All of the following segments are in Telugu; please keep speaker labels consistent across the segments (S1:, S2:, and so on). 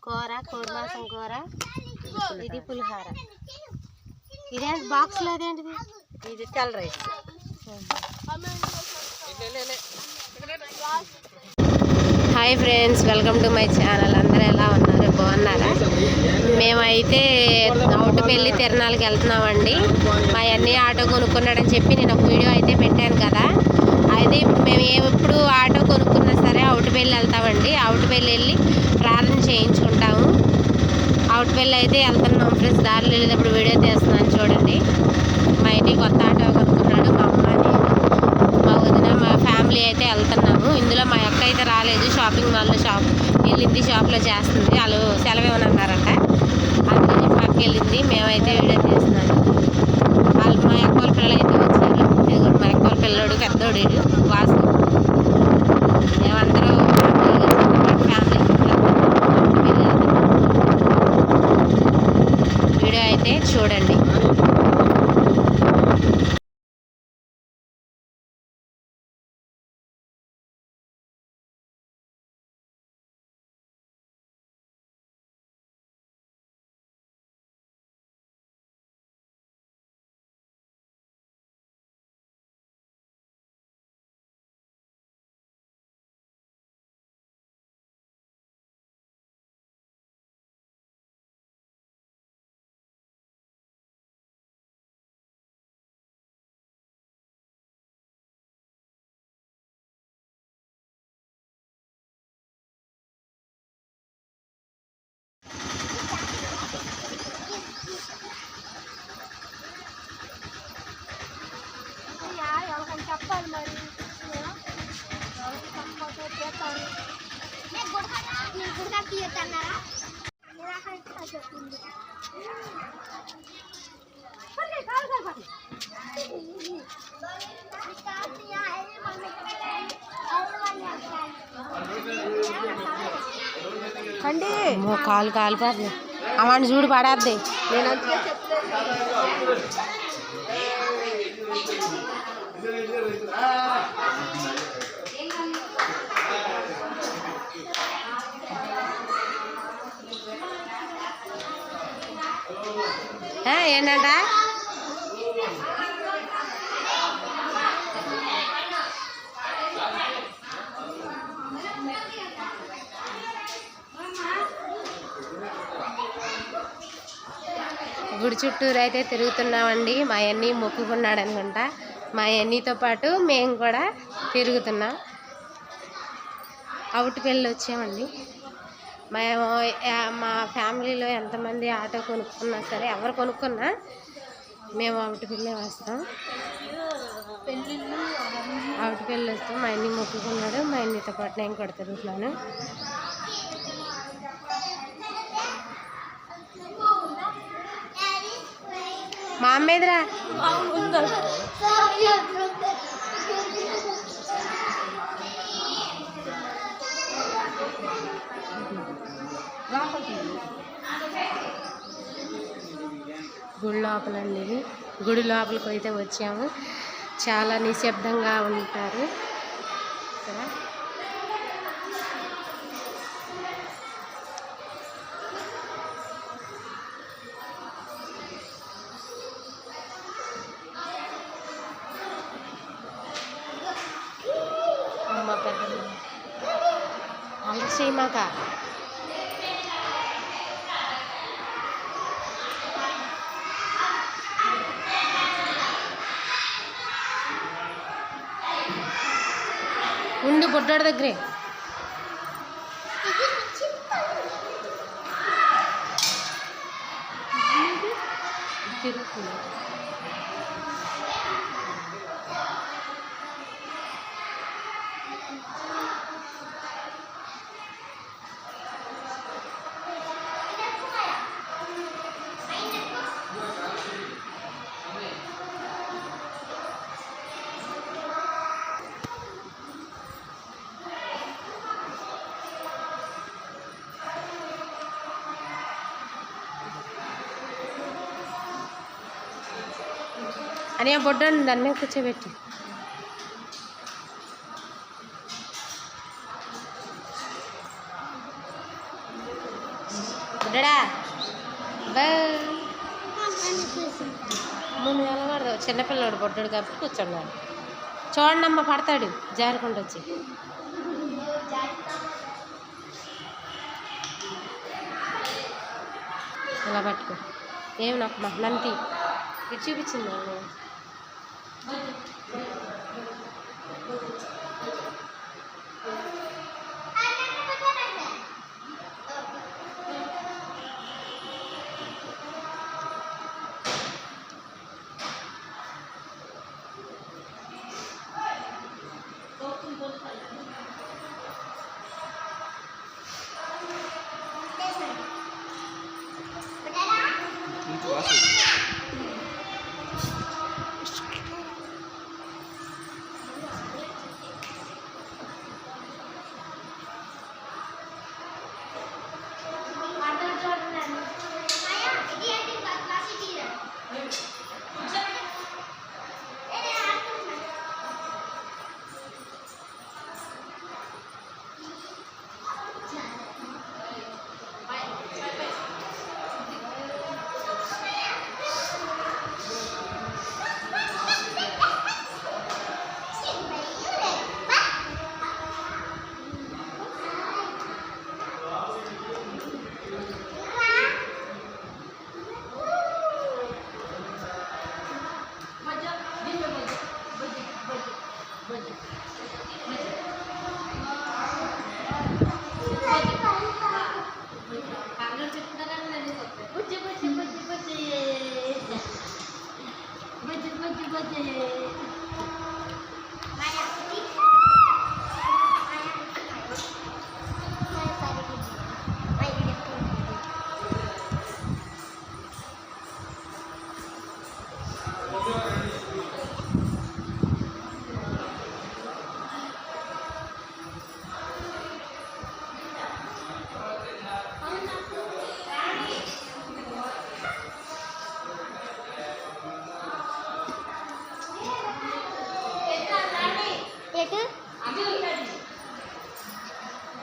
S1: కూర కోడిమాసం కూర, ఇది పులిహోర. ఇదేంటి బాక్స్లో అదేంటిది?
S2: ఇది తెల్ల rice.
S1: Hi friends, welcome to my channel. అందరూ ఎలా ఉన్నారు? బాగున్నారా? మేమైతే అవుటుపల్లి తిరణాలకి వెళ్తున్నామండి. మా అన్నయ్య ఆటో కొనుక్కున్నాడని చెప్పి నేను ఒక వీడియో అయితే పెట్టాను కదా. అయితే మేము ఎప్పుడు ఆటో కొనుక్కున్నా సరే అవుటుపల్లి వెళ్తామండి. అవుటుపల్లి వెళ్ళి ప్రార్థన చేయించుకుంటాము. అవుటుపల్లి అయితే వెళ్తున్నాం ఫ్రెండ్స్. దారిలో వెళ్ళేటప్పుడు వీడియో తీస్తున్నాను చూడండి. మా ఇంటికి కొత్త ఆటో కొనుక్కున్నాడు. మా అమ్మని, మా వదిన, మా ఫ్యామిలీ అయితే వెళ్తున్నాము. ఇందులో మా అక్క అయితే రాలేదు. షాపింగ్ మాల్లో వెళ్ళింది, షాప్లో చేస్తుంది. వాళ్ళు సెలవు ఇవ్వనన్నారంట, అందుకని పక్కకి వెళ్ళింది. మేమైతే వీడియో తీస్తున్నాను. వాళ్ళు మా అక్క వాళ్ళ పిల్లలు అయితే వచ్చారు. మా అక్క వాళ్ళ పిల్లడు పెద్దోడు వాసు. మేమందరూ ఫ్యామిలీ వీడియో అయితే చూడండి. చెప్పాలి మరి అండి కాలు కాలిపోతుంది. అమ్మని చూడు పడేద్ది. నేను ఏంటంట గుడి చుట్టూరు అయితే తిరుగుతున్నామండి. మా అన్నీ మొక్కుకున్నాడు అనుకుంటా. మా అన్నీతో పాటు మేము కూడా తిరుగుతున్నాం. అవుటుపల్లి వచ్చామండి. మేము మా ఫ్యామిలీలో ఎంతమంది ఆటో కొనుక్కున్నా సరే, ఎవరు కొనుక్కున్నా మేము అవుటుపల్లి వస్తాం. అవుటుపల్లి వస్తాం. మా అన్నీ మొక్కుకున్నాడు. మా అన్నీతో పాటు నేను కూడా తిరుగుతున్నాను. మా అమ్మేదిరా గుడి లోపలండి. ఇది గుడి లోపలికి అయితే వచ్చాము. చాలా నిశ్శబ్దంగా ఉంటారు ఇక్కడ. అమ్మ పెద్ద అందరు చేయమాక ఉండి బొడ్డాడు దగ్గరే. అని ఆ బొడ్డను దాని మీద కూర్చోబెట్టి ముందు వెళ్ళకూడదు, చిన్నపిల్లడు పొడ్డాడు కాబట్టి కూర్చున్నాడు. చూడండి అమ్మ, పడతాడు జారుకుంటూ వచ్చి. ఇలా పట్టుకో. ఏమి నాకు నంతి ఇది చూపించింది.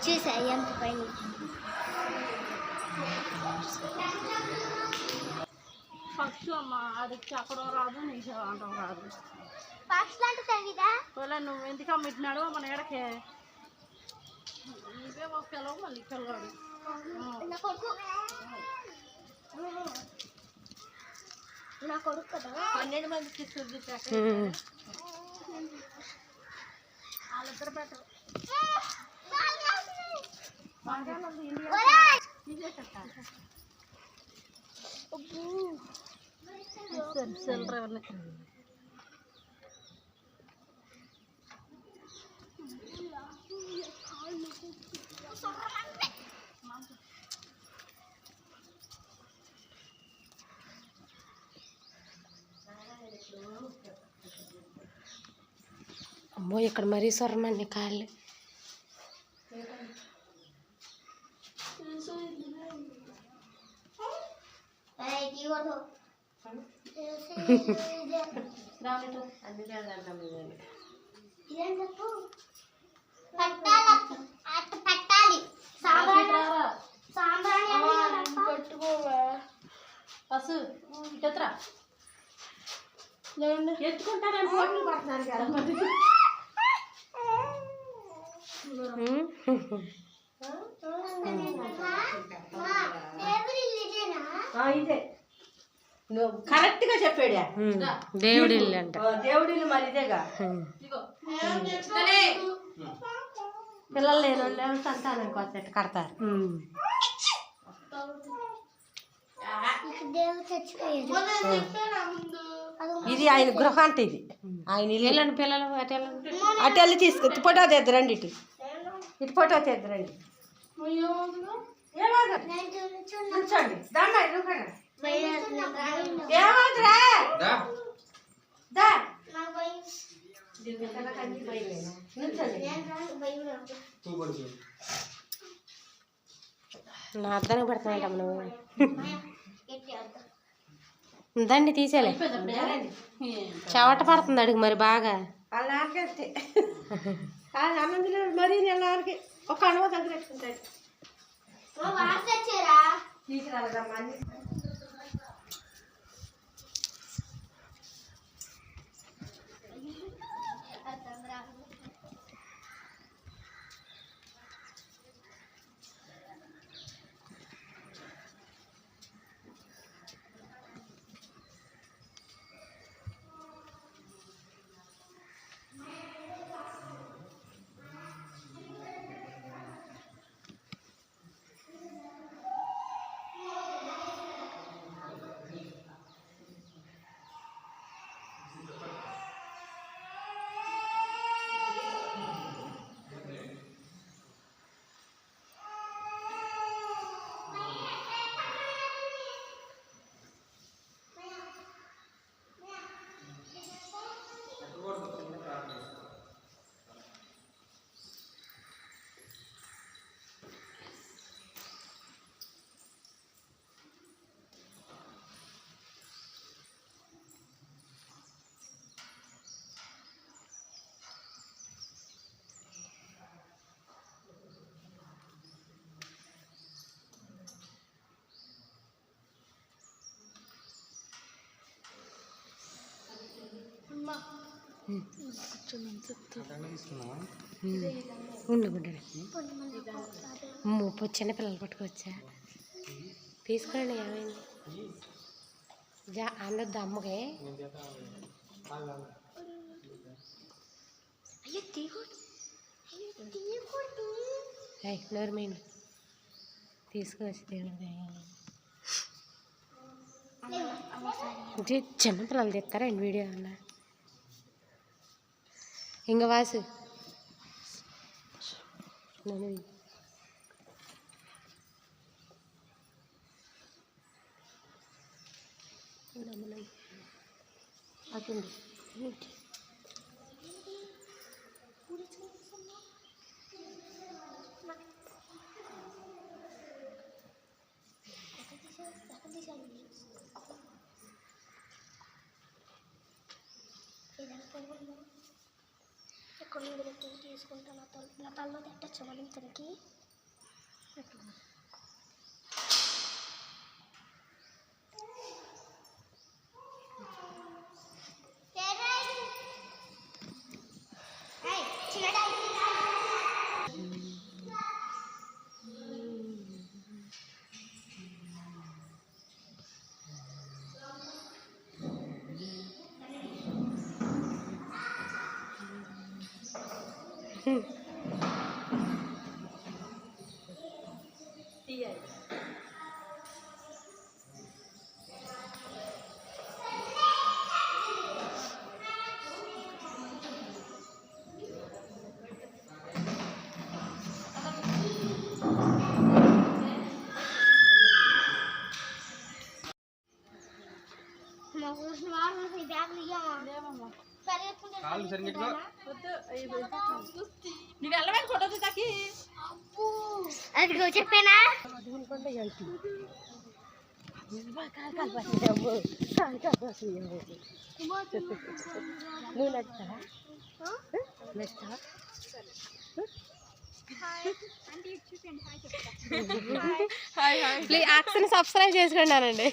S2: చూసా ఎంత పైన
S3: ఫస్ట్ అమ్మ అది చెప్పడం రాదు, నీకు అంటాం రాదు.
S2: ఫస్ట్ అంటే తెలీదా?
S3: నువ్వు ఎందుకు అమ్మిట్టినాడు మన ఎడకే నువ్వే ఒక పిల్లవు మళ్ళీ పిల్లవాడు
S2: నా కొడుకు కదా
S3: 12 మందికి ఇస్తుంది. వాళ్ళిద్దరు పెట్టరు.
S1: అమ్మో, ఇక్కడ మరీ సొరమండి కాళ్ళు.
S2: పెట్టాలి
S3: పసు ఎత్తురా ఎత్తుకుంటారని ఫోటోలు పడుతున్నారు కదా మరి. ఇదే నువ్వు కరెక్ట్ గా చెప్పాడా?
S1: దేవుడి ఇల్లు అంట.
S3: దేవుడి ఇల్లు మరి ఇదేగా. పిల్లలు లేని వాళ్ళు సంతానానికి వచ్చేట కడతారు. ఇది ఆయన గృహ అంటే ఇది ఆయన ఇల్లు.
S1: పిల్లలు
S3: అటు వెళ్ళి తీసుకు ఫోటో తెద్దరండి. ఇటు ఫోటో తెద్దరండి. కూర్చోండి. ఏమవుతురా
S1: నా అర్థానికి పడుతున్నాయి నువ్వు. దండి తీసేలే, చెవట పడుతుంది అడుగు మరి బాగా.
S3: వాళ్ళ నాకే అన్నందులో మరీ నెలకి ఒక అనుభవ దగ్గర పెట్టుకుంటాడు. తీసుకురాలమ్మా
S1: ఉండు గుడ్డ చిన్నపిల్లలు పట్టుకోవచ్చా తీసుకోండి ఏమైంది అందద్దు అమ్మకే నోరు మెయిన్ తీసుకొచ్చి దేవుడు చిన్నపిల్లలు తెస్తారండి వీడియో అన్న ఇంక వాసు అటుంది
S2: ఎక్కడ నుండి తీసుకుంటాను నా తలలో పెట్టచ్చు మనం ఇతనికి అదిగో చెప్పానా
S1: నువ్వు నచ్చుతావా నచ్చుతావా ప్లీజ్ యాక్షన్ సబ్స్క్రైబ్ చేసుకున్నానండి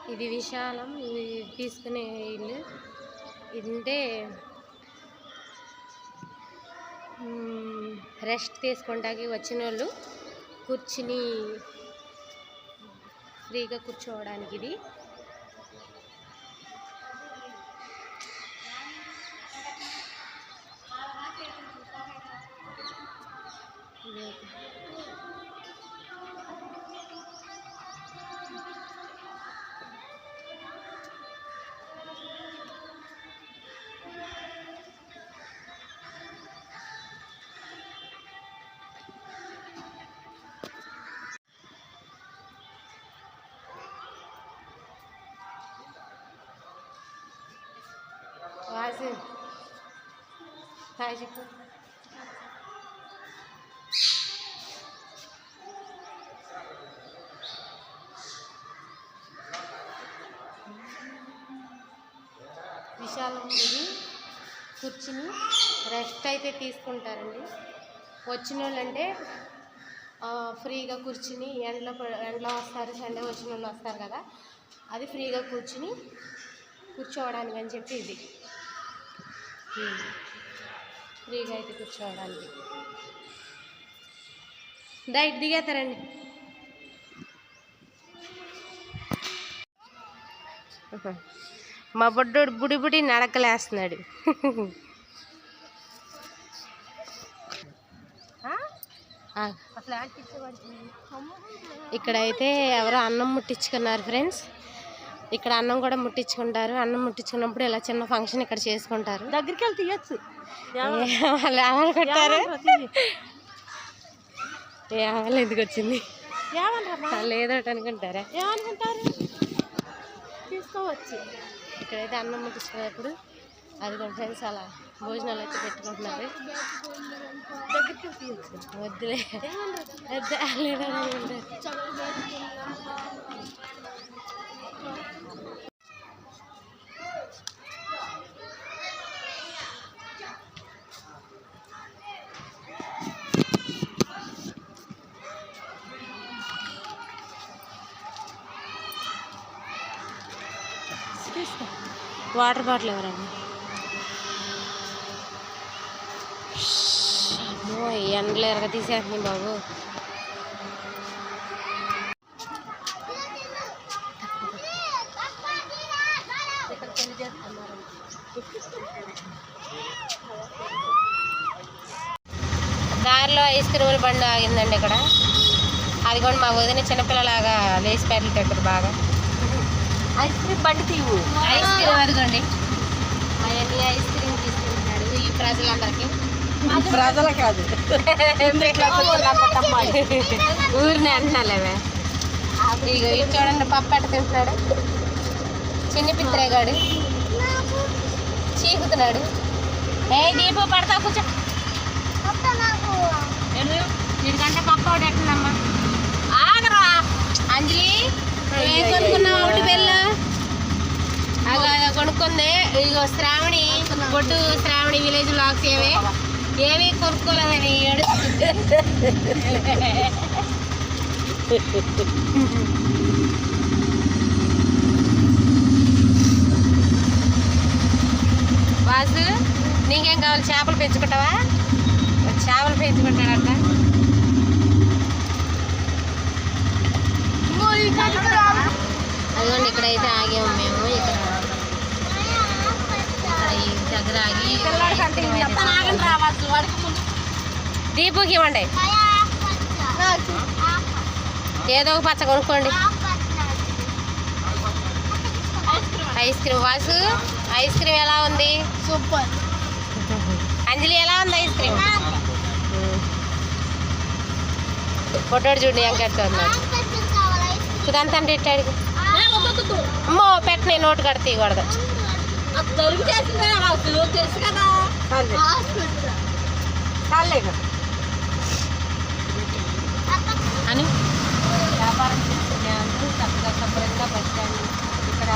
S1: ఇది విశాలం ఇది తీసుకునే ఇల్లు ఇదంటే రెస్ట్ తీసుకుంటాకి వచ్చిన వాళ్ళు కూర్చుని ఫ్రీగా కూర్చోవడానికి ఇది వాసు హాయ్ చెప్పు విశాలం ఇది కూర్చుని రెస్ట్ అయితే తీసుకుంటారండి వచ్చిన వాళ్ళు అంటే ఫ్రీగా కూర్చుని ఎండలో వస్తారు సండే వచ్చిన వాళ్ళు వస్తారు కదా అది ఫ్రీగా కూర్చోవడానికి అని చెప్పి ఇది ఫ్రీగా అయితే కూర్చోవడానికి డైట్ దిగేస్తారండి మా బొడ్డోడు బుడి నడకలేస్తున్నాడు ఇక్కడైతే ఎవరో అన్నం ముట్టించుకున్నారు ఫ్రెండ్స్ ఇక్కడ అన్నం కూడా ముట్టించుకుంటారు అన్నం ముట్టించుకున్నప్పుడు ఇలా చిన్న ఫంక్షన్ ఇక్కడ చేసుకుంటారు
S3: దగ్గరికి వెళ్ళి తీయచ్చు
S1: వాళ్ళు ఏమనుకుంటారు ఏమన్నా ఎందుకు వచ్చింది లేదోటి అనుకుంటారా
S3: ఏమనుకుంటారు తీసుకోవచ్చు
S1: ఇక్కడైతే అన్నం ముట్టించుకున్నప్పుడు అది ఫ్రెండ్స్ అలా భోజనాలు అయితే పెట్టుకుంటున్నారు
S3: దగ్గరికి తీయచ్చు
S1: వద్దులే లేదని అనుకుంటారు వాటర్ బాటిల్ ఎవరండి? అమ్మో, ఈ ఎండలు ఎరగ తీసేస్తుంది బాబు. దారిలో ఐస్ క్రీముల బండి ఆగిందండి ఇక్కడ. అది కూడా మా వదిన చిన్నపిల్లలాగా లేచి ప్యాకెట్లు తింటారు బాగా.
S3: ఐస్ క్రీమ్ బండి తీవు.
S1: ఐస్ క్రీమ్ అదిగోండి, అవన్నీ ఐస్ క్రీమ్ తీసుకుంటున్నాడు ఈ ప్రజలందరికీ.
S3: ప్రజలు కాదు,
S1: ఊరిని అంటున్నాలేవే. ఇక ఇది చూడండి, పప్పు ఎట్ట తింటున్నాడు చిన్న పిత్రేగాడు, చీకుతున్నాడు. ఏ దీపు పడతా కూర్చో. వీడికంటే పప్పు ఒకటి ఎట్టుందమ్మా. ఆగరా అంజలి, ఏం కొనుక్కున్నావు ఒకటి పిల్ల? అలా కొనుక్కుంది. ఇగో శ్రావణి, బొడ్డు శ్రావణి విలేజ్ బ్లాగ్స్ ఏమీ కొనుక్కోలేదని వాసు, నీకేం కావాలి? చేపలు పెంచుకుంటావా? చేపలు పెంచుకుంటాడంట. అదిగోండి, ఇక్కడైతే ఆగాము మేము. ఇక్కడ ఈ దగ్గర ఆగి దీపుకి ఇవ్వండి, ఏదో ఒక పచ్చ కొనుక్కోండి. Ice cream Vasu, ice cream ఎలా ఉంది?
S2: సూపర్.
S1: అంజలి ఎలా ఉంది ఐస్ క్రీమ్? పొట్టాడు చూడండి, ఏం కడుతున్నాడు. ఇదంతా అంటే ఇట్టాడు. అమ్మో పెట్టిన నోటు కడ తీయకూడదు. అని
S3: వ్యాపారం చేసుకునే వాళ్ళు చక్కగా శుభ్రంగా బస్ స్టాండ్ ఇక్కడ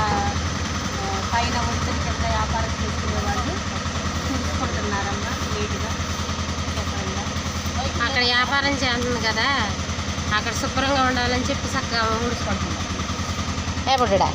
S3: పైన ఒడ్డు కింద వ్యాపారం చేసుకునే వాళ్ళు చూసుకుంటున్నారమ్మా నీట్గా శుభ్రంగా.
S1: అక్కడ వ్యాపారం చేస్తుంది కదా, అక్కడ శుభ్రంగా ఉండాలని చెప్పి చక్కగా ఊడ్చుకుంటున్నారు. ఏ పొట్టుడా,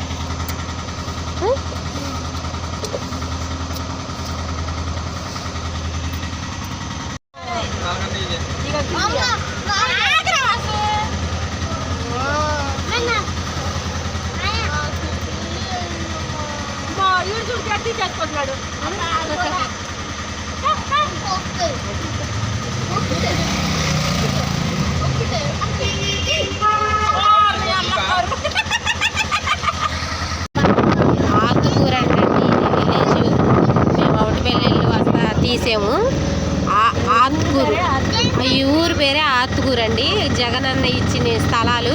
S3: చేసుకుంటున్నాడు.
S1: ఆతుకూర అంటే విలేజ్ మేము ఒకటిపల్లి వస్తా తీసాము. ఆతుకూరు, ఈ ఊరు పేరే ఆతుకూరు అండి. జగనన్న ఇచ్చిన స్థలాలు,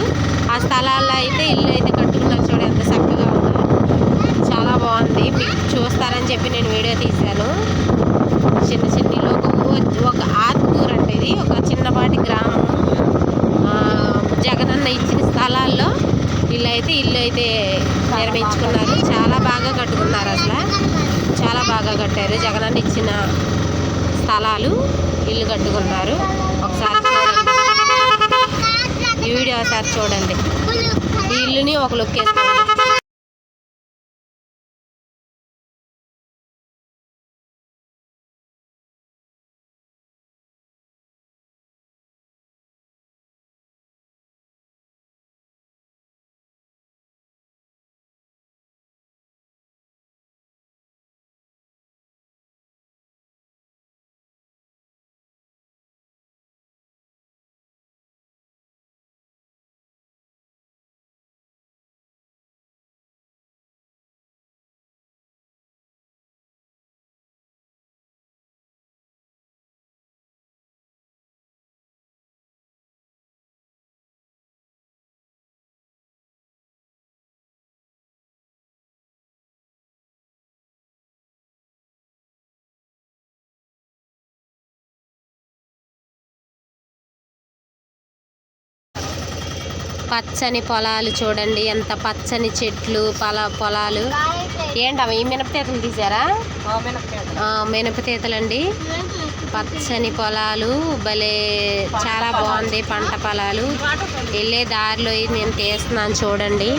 S1: ఆ స్థలాల్లో అయితే ఇల్లు అయితే కట్టుకున్నారు. చూడ ఎంత చక్కగా ఉందో, చాలా బాగుంది. మీకు చూస్తారని చెప్పి నేను వీడియో తీశాను. చిన్న చిన్నలో ఒక ఆతుకూరు అంటే ఇది ఒక చిన్నపాటి గ్రామం. జగనన్న ఇచ్చిన స్థలాల్లో ఇల్లు అయితే నిర్మించుకున్నారు. చాలా బాగా కట్టుకున్నారు, అసలు చాలా బాగా కట్టారు. జగనన్న ఇచ్చిన స్థలాలు ఇల్లు కట్టుకున్నారు. ఒకసారి చూడండి, ఈ వీడియో ఒకసారి చూడండి. ఈ ఇల్లుని ఒక లుక్ వేసుకోండి. పచ్చని పొలాలు చూడండి, ఎంత పచ్చని చెట్లు, పొలాలు. ఏంటమ్మా ఈ మినపతీతలు తీసారా? మినపతీతలండి. పచ్చని పొలాలు, భలే చాలా బాగుంది. పంట పొలాలు వెళ్ళే దారిలో నేను తీస్తున్నాను చూడండి.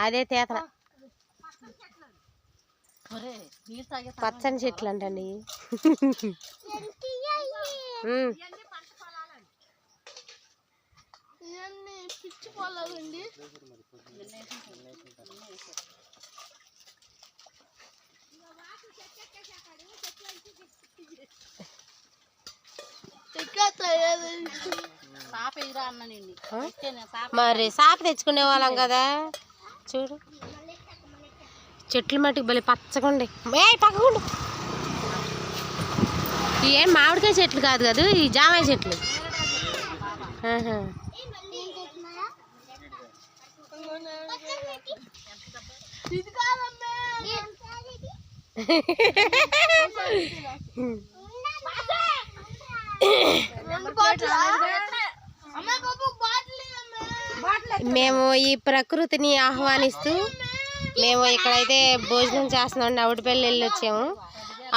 S1: అదే తేతన పచ్చని చెట్లు అంటండి.
S2: పిచ్చి పొలాలండి.
S1: మరి సాప తెచ్చుకునే వాళ్ళం కదా. చూడు చెట్లు మట్టుకు భలే పచ్చగుండి. పక్కకుండా ఏం మామిడికాయ చెట్లు కాదు కదా, ఈ జామాయి చెట్లు. ఆహా. మేము ఈ ప్రకృతిని ఆహ్వానిస్తూ మేము ఇక్కడైతే భోజనం చేస్తున్నాం. అవుటిపల్లి వెళ్ళి వచ్చాము.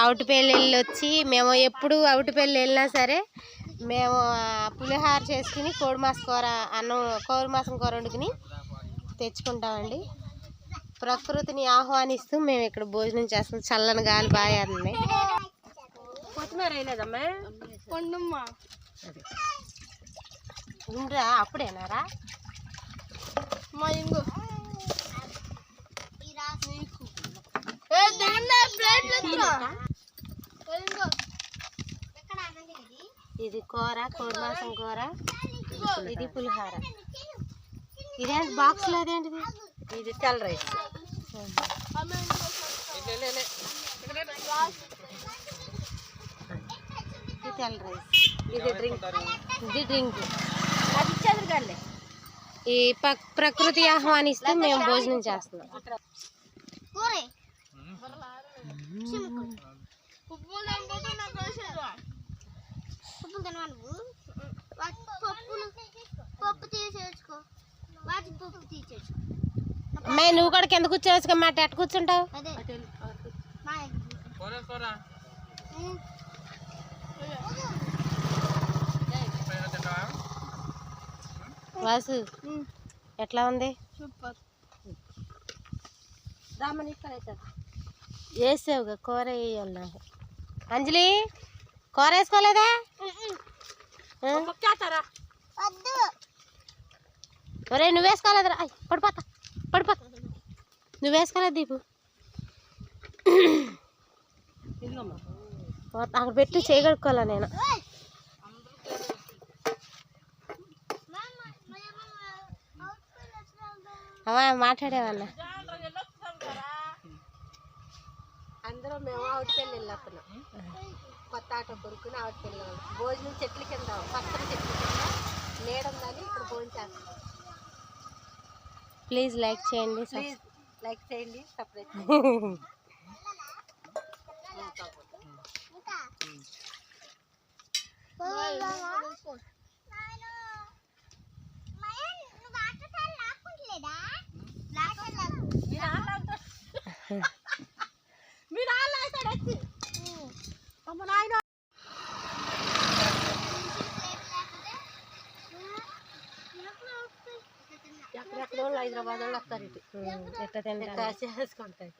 S1: అవుటిపల్లి వెళ్ళి వచ్చి మేము ఎప్పుడు అవుటిపల్లి వెళ్ళినా సరే మేము పులిహార చేసుకుని కోడిమాసం కూర అన్నం కోడిమాసం కూర వండుకుని తెచ్చుకుంటామండి. ప్రకృతిని ఆహ్వానిస్తూ మేము ఇక్కడ భోజనం చేస్తాం. చల్లని గాలి బాగా ఉంది. కొత్తిమీర వేయలేదమ్మా? ఉండరా అప్పుడేనారా? ఇది కూర కోడిమాసం కూర, ఇది పులిహార. ఇదేంటి బాక్స్ లో అదేంటిది? ఇది తెల్ల రైస్. ఇది తెల్ల రైస్. ఇది డ్రింక్. ఇది డ్రింక్. ఈ ప్రకృతి ఆహ్వానిస్తూ మేము భోజనం చేస్తున్నాం. అమ్మాయి నువ్వు కూడా కింద కూర్చోవచ్చు మాట. ఎట్ట కూర్చుంటావు? వాసు ఎట్లా ఉంది? వేసావుగా కూర వేయాలి నాకు. అంజలి కూర వేసుకోలేదా? ఒరే నువ్వు వేసుకోలేదురా. పడిపోతా పడిపోతా. నువ్వు వేసుకోలేదు దీపు. అక్కడ పెట్టి చేయగడుకోవాలా నేను. అమ్మా మాట్లాడేవన్నా. అందరూ మేము అవుటిపల్లి వెళ్ళొస్తున్నాం. కొత్త ఆటో కొనుక్కుని అవుటిపల్లి భోజనం చెట్ల కింద పచ్చని చెట్ల కింద నీడుందని ఇక్కడ భోజనం చేస్తాం. ప్లీజ్ లైక్ చేయండి, లైక్ చేయండి, సబ్స్క్రైబ్ చేయండి. ఎక్కడెక్కడ వాళ్ళు హైదరాబాద్ వాళ్ళు వస్తారు ఇటు. ఎట్లా తింటారు చేసుకుంటారు.